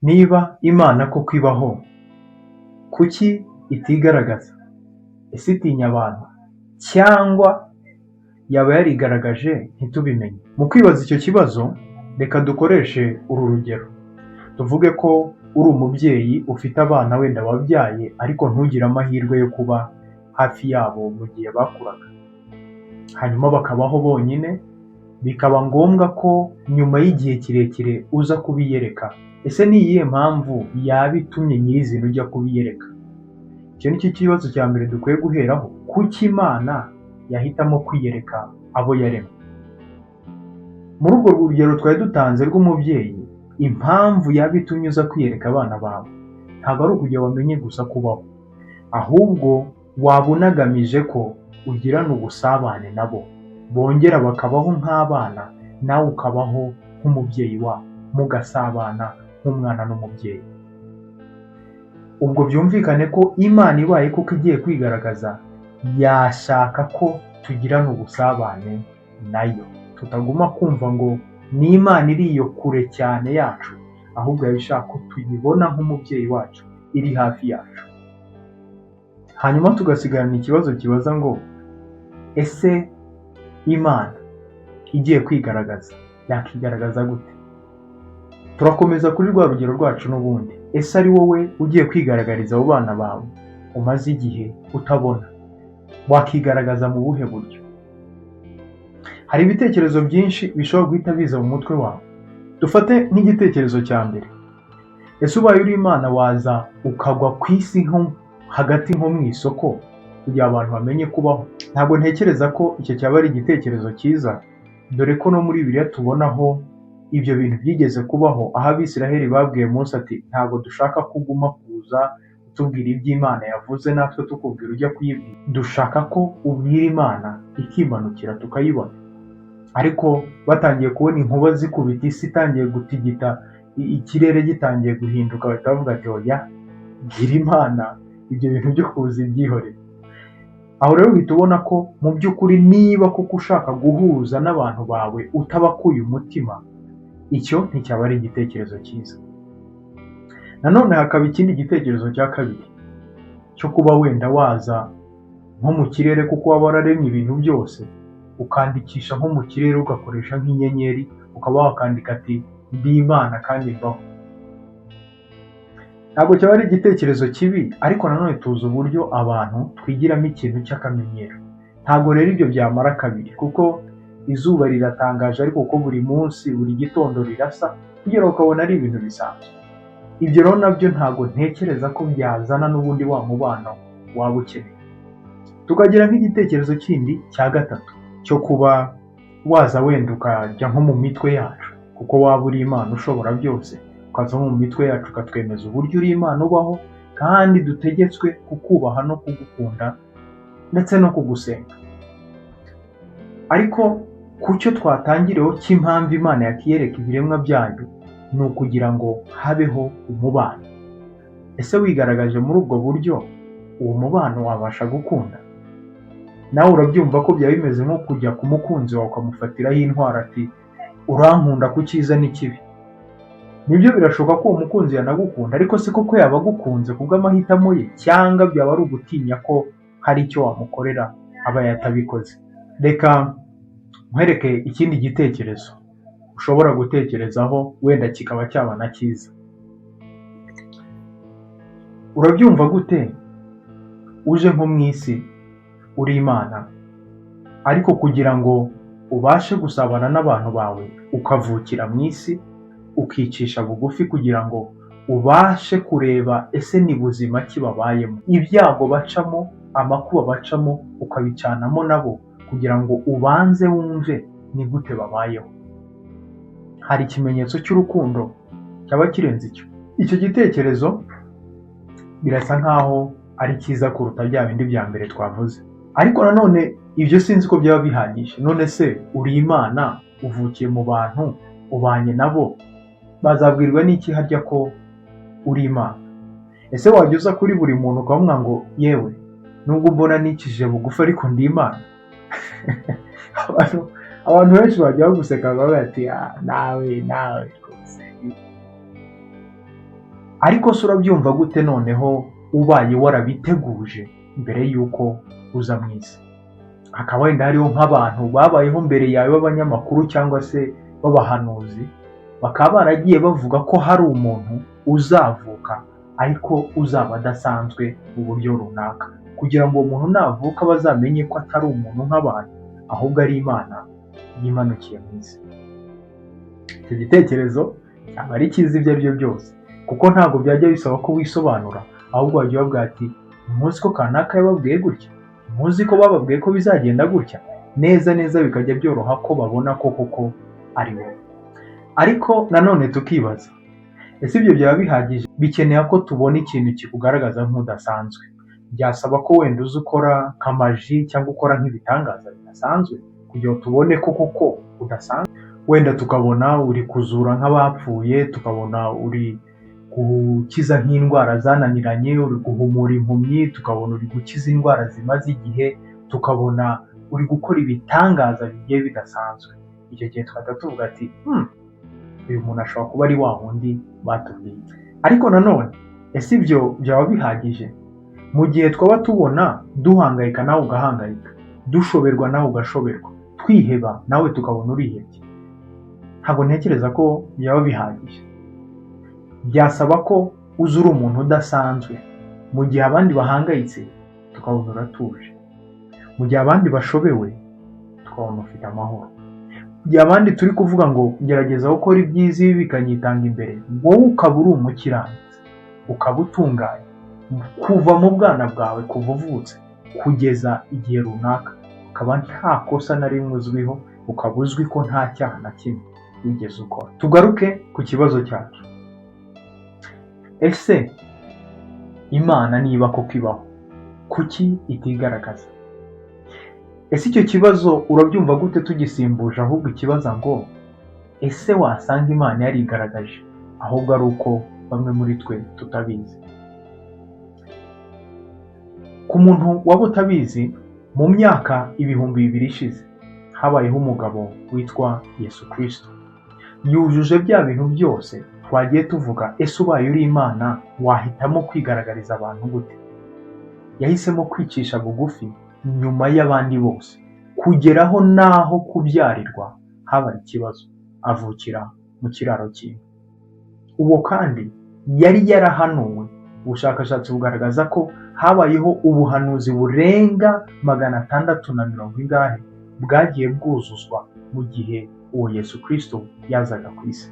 Niba Imana koko ibaho, kuki itigaragaza? Ese itinya abantu? Cyangwa yaba yarigaragaje ntitubimenye? Mu kwibaza icyo kibazo, reka dukoreshe uru rugero. Tuvuge ko uri umubyeyi ufite abana wenda wabyaye ariko ntugire amahirwe yo kuba hafi yabo mu gihe bakuraga. Hanyuma bakabaho bonyine, bikaba ngombwa ko nyuma y'igihe kirekire uza kubiyereka. Ese ni iyihe mpamvu yaba itumye nyirizina ujya kubiyereka? Icyo ni cyo kibazo cya mbere dukwiye guheraho. Kuki Imana yahitamo kwiyereka abo yaremye? Muri urwo rugero twari dutanze rw'umubyeyi, impamvu yaba itumye uza kwiyereka abana bawe ntabwo ari ukugira bamenye gusa kubaho, ahubwo waba unagamije ko ugirana ubusabane nabo, bongera bakabaho nk'abana, nawe ukabaho nk'umubyeyi wabo, mugasabana nk'umwana n'umubyeyi. Ubwo byumvikane ko Imana ibaye kuko igiye kwigaragaza, yashaka ko tugirana ubusabane nayo, tutaguma kumva ngo ni Imana iri iyo kure cyane yacu, ahubwo yabishaka ko tuyibona nk'umubyeyi wacu iri hafi yacu. Hanyuma tugasigarana ikibazo kibaza ngo ese Imana igiye kwigaragaza yakigaragaza gute? Turakomeza kuri rwa rugero rwacu n'ubundi. Ese ari wowe ugiye kwigaragariza abo bana bawe umaze igihe utabona, wakigaragaza mu buhe buryo? Hari ibitekerezo byinshi bishobora guhita biza mu mutwe wawe. Dufate nk'igitekerezo cya mbere. Ese ubaye uri Imana waza ukagwa ku isi nko hagati nko mu isoko kugira abantu bamenye kubaho? Ntabwo ntekereza ko icyo cyaba ari igitekerezo cyiza, dore ko no muri Bibiliya tubonaho ibyo bintu byigeze kubaho, aho Abisiraheli babwiye Mose ati ntabwo dushaka kuguma kuza utubwira iby'Imana yavuze natwe tukubwira ujya kuyibwira, dushaka ko ubwira Imana ikimanukira tukayibona. Ariko batangiye kubona inkuba zikubita isi itangiye gutigita, ikirere gitangiye guhinduka, bahita bavuga ati oya, bwira Imana ibyo bintu byo kuza ibyihorere. Aho rero uhita ubona ko mu by'ukuri niba kuko ushaka guhuza n'abantu bawe utabakuye umutima, icyo nticyaba ari igitekerezo cyiza. Nanone hakaba ikindi gitekerezo cya kabiri cyo kuba wenda waza nko mu kirere kuko waba wararemye ibintu byose, ukandikisha nko mu kirere ugakoresha nk'inyenyeri, ukaba wakandika ati ndi Imana kandi mbaho. Ntabwo cyaba ari igitekerezo kibi, ariko nanone tuzi uburyo abantu twigiramo ikintu cy'akamenyero. Ntabwo rero ibyo byamara kabiri, kuko izuba riratangaje ariko kuko buri munsi buri gitondo rirasa, kugera ukabona ari ibintu bisanzwe. Ibyo rero nabyo ntabwo ntekereza ko byazana n'ubundi wa mubano waba ukeneye. Tukagira nk'igitekerezo kindi cya gatatu cyo kuba waza wenda ukajya nko mu mitwe yacu, kuko waba uri Imana ushobora byose, ukaza mu mitwe yacu ukatwemeza uburyo uri Imana ubaho kandi dutegetswe kukubaha no kugukunda ndetse no kugusenga. Ariko ku cyo twatangireho cy'impamvu Imana yakiyereka ibiremwa byayo, ni ukugira ngo habeho umubano. Ese wigaragaje muri ubwo buryo, uwo mubano wabasha gukunda? Nawe urabyumva ko byaba bimeze nko kujya ku mukunzi wawe ukamufatiraho intwaro ati urankunda ku cyiza n'ikibi. Nibyo birashoboka ko uwo mukunzi yanagukunda, ariko se koko yaba agukunze kubw'amahitamo ye, cyangwa byaba ari ugutinya ko hari icyo wamukorera aba yatabikoze? Reka nkwereke ikindi gitekerezo ushobora gutekerezaho, wenda kikaba cyaba na cyiza. Urabyumva gute uje nko mu isi uri Imana, ariko kugira ngo ubashe gusabana n'abantu bawe ukavukira mu isi, ukicisha bugufi kugira ngo ubashe kureba ese ni buzima ki babayemo, ibyago bacamo, amakuba bacamo, ukabicanamo nabo kugira ngo ubanze wumve ni gute babayeho. Hari ikimenyetso cy'urukundo cyaba kirenze icyo? Icyo gitekerezo birasa nkaho ari cyiza kuruta bya bindi bya mbere twavuze, ariko nanone ibyo sinzi ko byaba bihagije. None se uri Imana, uvukiye mu bantu, ubanye nabo, bazabwirwa n'iki harya ko uri Imana? Ese wajya uza kuri buri muntu ukamubwira ngo yewe nubwo mbona nikije bugufi ariko ndi Imana? abantu benshi bajya baguseka bavuga ati nawe rwose ariko se urabyumva gute noneho ubaye warabiteguje mbere y'uko uza mu isi? Hakaba wenda hariho nk'abantu babayeho mbere yawe b'abanyamakuru cyangwa se b'abahanuzi, bakaba baragiye bavuga ko hari umuntu uzavuka ariko uzaba adasanzwe mu buryo runaka, kugira ngo uwo muntu navuka bazamenye ko atari umuntu nk'abantu, ahubwo ari Imana yimanukiye mu isi. Icyo gitekerezo cyaba ari cyiza ibyo ari byo byose, kuko ntabwo byajya bisaba ko wisobanura, ahubwo wajya ubavuga ati umunsi ko kanaka yababwiye gutya, muzi ko bababwiye ko bizagenda gutya, neza neza bikajya byoroha ko babona ko koko ari wowe. Ariko nanone tukibaza, ese ibyo byaba bihagije? Bikeneye ko tubona ikintu kikugaragaza nk'udasanzwe. Byasaba ko wenda uzi ukora nk'amaji cyangwa ukora nk'ibitangaza bidasanzwe kugira ngo tubone ko koko udasanzwe. Wenda tukabona uri kuzura nk'abapfuye, tukabona uri gukiza nk'indwara zananiranye, uri guhumura impumyi, tukabona uri gukiza indwara zimaze igihe, tukabona uri gukora ibitangaza bigiye bidasanzwe. Icyo gihe twahita tuvuga ati uyu muntu ashobora kuba ari wa wundi batubwiye. Ariko nanone, ese ibyo byaba bihagije? Mu gihe twaba tubona duhangayika nawe ugahangayika, dushoberwa nawe ugashoberwa, twiheba nawe tukabona urihebye, ntabwo ntekereza ko byaba bihagije. Byasaba ko uzi uri umuntu udasanzwe. Mu gihe abandi bahangayitse tukabona uratuje, mu gihe abandi bashobewe tukabona ufite amahoro, mu gihe abandi turi kuvuga ngo gerageza gukora ibyiza ibi bikanyitanga imbere, wowe ukaba uri umukiranutsi, ukaba utunganye kuva mu bwana bwawe, kuva uvutse kugeza igihe runaka, ukaba nta kosa na rimwe uzwiho, ukaba uzwi ko nta cyaha na kimwe wigeze ukora. Tugaruke ku kibazo cyacu. Ese Imana niba koko ibaho, kuki itigaragaza? Ese icyo kibazo urabyumva gute tugisimbuje ahubwo ikibazo ngo ese wasanga Imana yarigaragaje ahubwo ari uko bamwe muri twe tutabizi? Ku muntu waba utabizi, mu myaka 2000 ishize habayeho umugabo witwa Yesu Kristo. Yujuje bya bintu byose twagiye tuvuga. Ese ubaye uri Imana wahitamo kwigaragariza abantu gute? Yahisemo kwicisha bugufi nyuma y'abandi bose, kugeraho naho kubyarirwa habaye ikibazo, avukira mu kiraro cy'inka. Uwo kandi yari yarahanuwe. Ubushakashatsi bugaragaza ko habayeho ubuhanuzi burenga 600 bwagiye bwuzuzwa mu gihe uwo Yesu Kristo yazaga ku isi,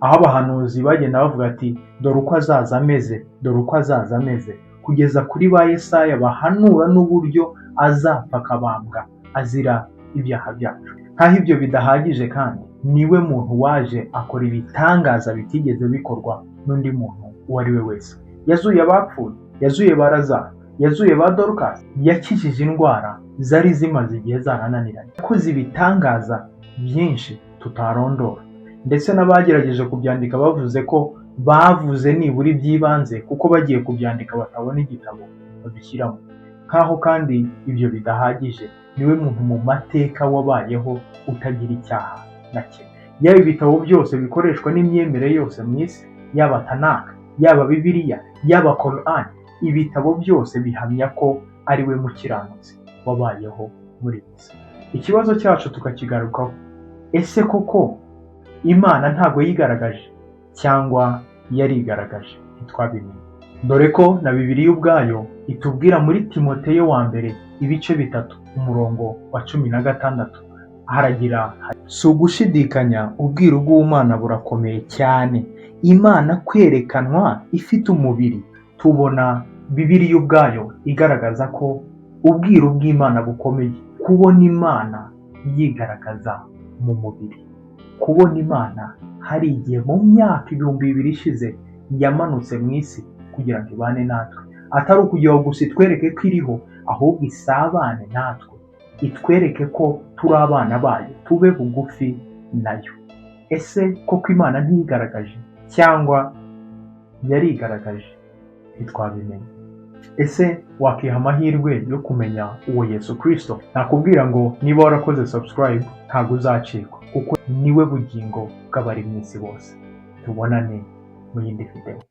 aho abahanuzi bagenda bavuga ati dore uko azaza ameze, dore uko azaza ameze, kugeza kuri ba Yesaya bahanura n'uburyo azapfa akabambwa azira ibyaha byacu. Nkaho ibyo bidahagije kandi, niwe muntu waje akora ibitangaza bitigeze bikorwa n'undi muntu uwo ari we wese. Yazuye abapfuye, yazuye ba Lazaro, yazuye ba Dorcas, yakijije indwara zari zimaze igihe zarananiranye, yakoze ibitangaza byinshi tutarondora, ndetse n'abagerageje kubyandika bavuze ko bavuze nibura iby'ibanze, kuko bagiye kubyandika batabona igitabo babishyiramo. Nkaho kandi ibyo bidahagije, niwe muntu mu mateka wabayeho utagira icyaha na kimwe. Yaba ibitabo byose bikoreshwa n'imyemerere yose mu isi, yaba Tanaka, yaba Bibiliya, yaba Korani, ibitabo byose bihamya ko ari we mukiranutsi wabayeho muri isi. Ikibazo cyacu tukakigarukaho, ese koko Imana ntabwo yigaragaje cyangwa yarigaragaje? Ntitwabimenye. Dore ko na Bibiliya ubwayo itubwira muri Timoteyo wa mbere 3 umurongo wa 16 haragira si ugushidikanya ubwiru bw'Imana burakomeye cyane, Imana kwerekanwa ifite umubiri. Tubona Bibiliya ubwayo igaragaza ko ubwiru bw'Imana bukomeye, kubona Imana yigaragaza mu mubiri, kubona Imana hari igihe mu myaka 2000 ishize yamanutse mu isi kugira ngo ibane natwe, atari ukugira ngo gusa itwereke ko iriho, ahubwo isabane natwe, itwereke ko turi abana bayo, tube bugufi nayo. Ese koko Imana ntiyigaragaje cyangwa yarigaragaje? Ntitwabimenye. Ese wakiha amahirwe yo kumenya uwo Yesu Kristo? Nakubwira ngo niba warakoze subscribe ntabwo uzacikwa, kuko niwe bugingo bw'abari mu isi bose. Tubonane mu yindi video.